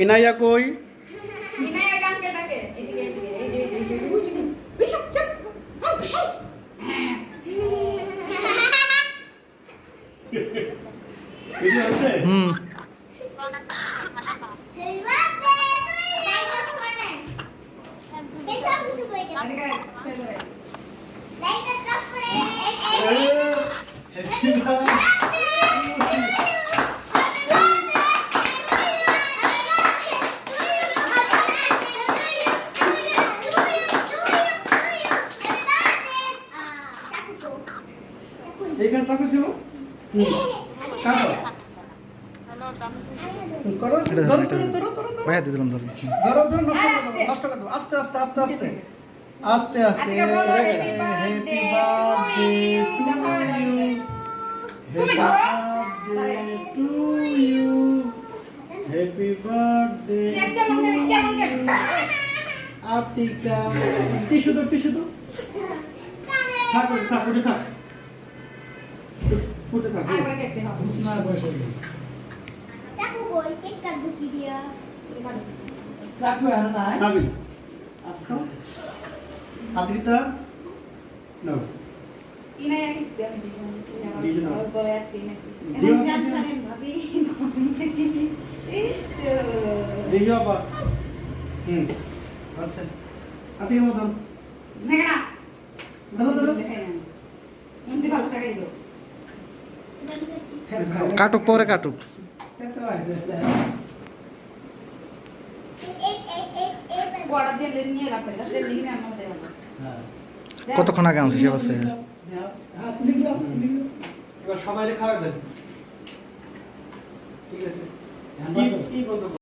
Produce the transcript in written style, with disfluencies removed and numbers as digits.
ইনাইয়া কই? ইনাইয়া গানকে ডাকে এদিকে এদিকে এই যে এই যে বুঝলি বিশপ চুপ ভিডিও আছে? এইখানে চাকু ছিল? কাটো। করো, ভাইয়া দিয়ে দিলাম ধরো। ধরো, নষ্ট করে দাও। আস্তে আস্তে আস্তে আস্তে আস্তে আস্তে। আজকে বলো হ্যাপি বার্থডে টু ইউ। তুমি ধরো। To you. Happy birthday. কেমন আতিকা। টিস্যু দাও, টিস্যু দাও। থাক, থাক, উঠে থাক। উঠে থাক। আরেকবার দেখতে হবে বুঝনা বসে। চাকু কই কেক কাটবো কি দিয়া চাকু আর নাই খাবি? আস্তে। আদ্রিতা নাও। ইনাইয়া কি আমি দিই না। বলে আসতে না দিও গান জানেন ভাবি এই তো দিও আবার। আচ্ছা। আতিকা মতন। মেঘনা ধরো, ধরো। দেখাই না মুন্তি ভালো সাকাই দিও কাটুক পরে কাটুক। দেখতে পাইছে বড় দিয়ে নিয়ে লাভ করে তাহলে লিখে আমরা দেব হ্যাঁ। কতক্ষণ আগে আনছে সে অবস্থা? হ্যাঁ তুলি গেলাম এবার সবাই খাওয়া দেন। ঠিক আছে। কি বলতো?